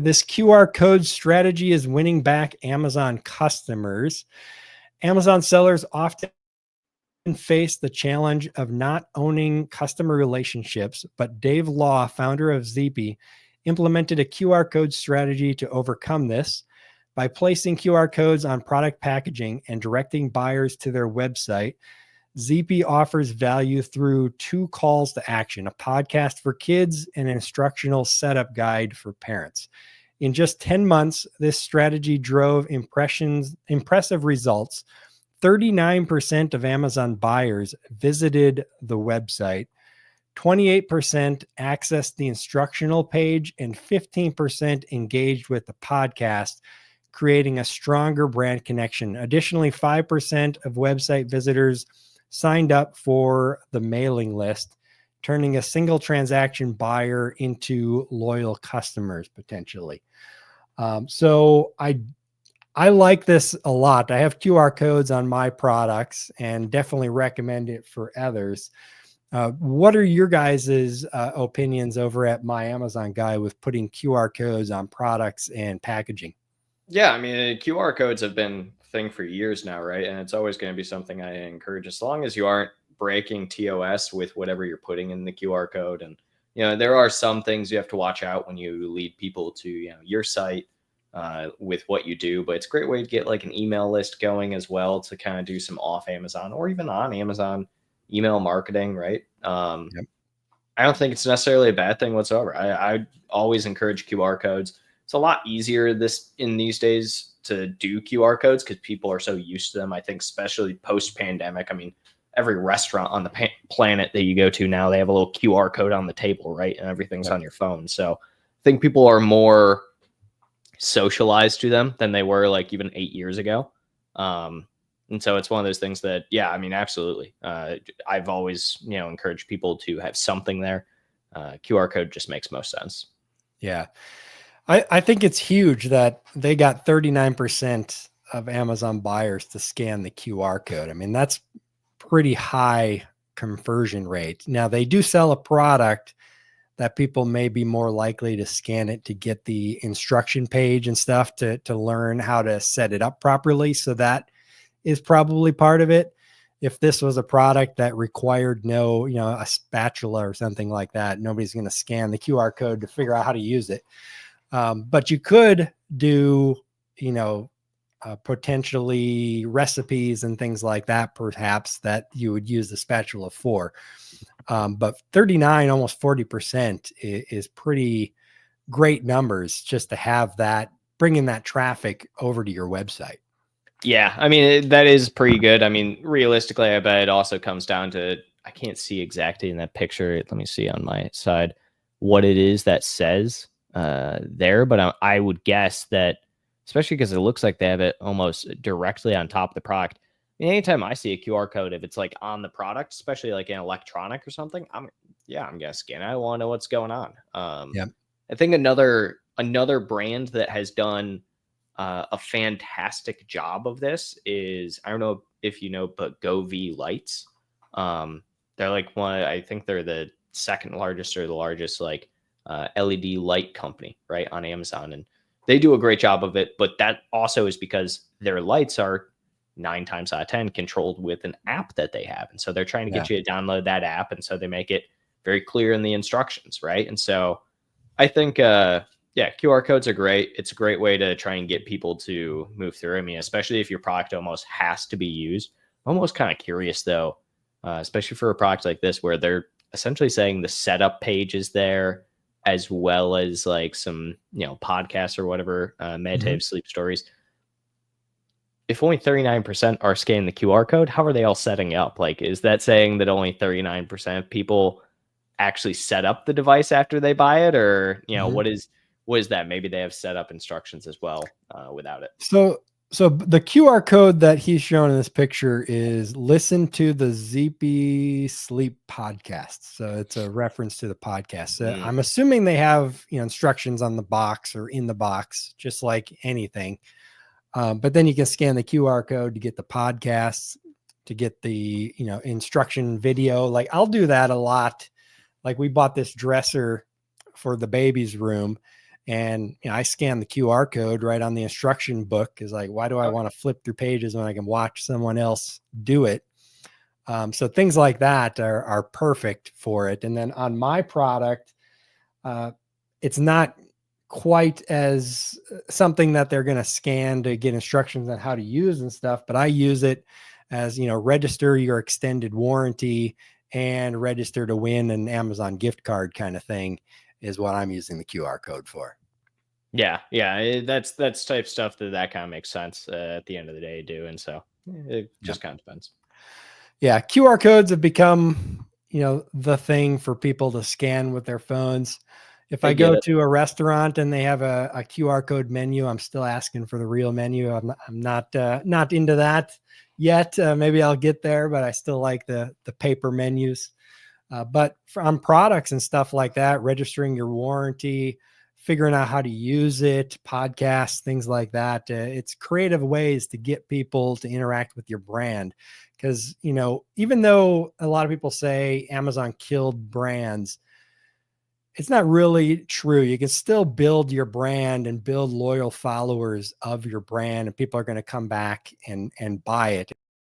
This QR code strategy is winning back Amazon customers. Amazon sellers often face the challenge of not owning customer relationships, but Dave Law, founder of Zeepy, implemented a QR code strategy to overcome this by placing QR codes on product packaging and directing buyers to their website. Zeepy offers value through two calls to action: a podcast for kids and an instructional setup guide for parents. In just 10 months, this strategy drove impressive results. 39% of Amazon buyers visited the website, 28% accessed the instructional page, and 15% engaged with the podcast, creating a stronger brand connection. Additionally, 5% of website visitors signed up for the mailing list, turning a single transaction buyer into loyal customers potentially. So I like this a lot. I have QR codes on my products and definitely recommend it for others. What are your guys' opinions over at My Amazon Guy with putting QR codes on products and packaging? Yeah, I mean, QR codes have been a thing for years now, right? And it's always going to be something I encourage, as long as you aren't breaking TOS with whatever you're putting in the QR code. And there are some things you have to watch out when you lead people to your site with what you do. But it's a great way to get like an email list going as well, to kind of do some off Amazon or even on Amazon email marketing, right? Yep. I don't think it's necessarily a bad thing whatsoever. I always encourage QR codes. It's a lot easier in these days to do QR codes because people are so used to them. I think especially post pandemic. I mean, every restaurant on the planet that you go to now, they have a little QR code on the table, right? And everything's Yep. on your phone. So I think people are more socialized to them than they were like even 8 years ago. And so it's one of those things that, yeah, I mean, absolutely. I've always, encouraged people to have something there. QR code just makes most sense. Yeah. I think it's huge that they got 39% of Amazon buyers to scan the QR code. I mean, that's pretty high conversion rate. Now, they do sell a product that people may be more likely to scan it to get the instruction page and stuff to learn how to set it up properly. So that is probably part of it. If this was a product that required a spatula or something like that, nobody's going to scan the QR code to figure out how to use it. But you could do, potentially recipes and things like that, perhaps, that you would use the spatula for. But 39, almost 40% is pretty great numbers just to have that, bringing that traffic over to your website. Yeah, I mean, that is pretty good. I mean, realistically, I bet it also comes down to, I can't see exactly in that picture. Let me see on my side what it is that says there. But I would guess that, especially because it looks like they have it almost directly on top of the product. I mean, anytime I see a QR code, if it's like on the product, especially like an electronic or something, I'm gonna scan it. I want to know what's going on. Yeah. I think another brand that has done a fantastic job of this is, I don't know if you know, but GoV Lights. They're like I think they're the second largest or the largest like LED light company, right, on Amazon, and they do a great job of it. But that also is because their lights are 9 times out of 10 controlled with an app that they have, and so they're trying to get you to download that app, and so they make it very clear in the instructions, right? And so I think yeah, QR codes are great. It's a great way to try and get people to move through. I mean, especially if your product almost has to be used. I'm almost kind of curious though, especially for a product like this, where they're essentially saying the setup page is there, as well as like some, podcasts or whatever, meditative sleep stories. If only 39% are scanning the QR code, how are they all setting up? Like, is that saying that only 39% of people actually set up the device after they buy it? Or, what is that? Maybe they have set up instructions as well without it. So the QR code that he's shown in this picture is listen to the Zeepy Sleep podcast. So it's a reference to the podcast. So I'm assuming they have, instructions on the box or in the box, just like anything. But then you can scan the QR code to get the podcasts, to get the, instruction video. Like I'll do that a lot. Like we bought this dresser for the baby's room, And I scan the QR code right on the instruction book. Is like, why do I want to flip through pages when I can watch someone else do it? So things like that are perfect for it. And then on my product, it's not quite as something that they're going to scan to get instructions on how to use and stuff, but I use it as, register your extended warranty and register to win an Amazon gift card kind of thing is what I'm using the QR code for. Yeah, that's type stuff that kind of makes sense at the end of the day, do, and so it just kind of depends. Yeah, QR codes have become, the thing for people to scan with their phones. If I go to a restaurant and they have a QR code menu, I'm still asking for the real menu. I'm not into that yet. Maybe I'll get there, but I still like the paper menus. But on products and stuff like that, registering your warranty, figuring out how to use it, podcasts, things like that. It's creative ways to get people to interact with your brand. Because, even though a lot of people say Amazon killed brands, it's not really true. You can still build your brand and build loyal followers of your brand, and people are going to come back and buy it.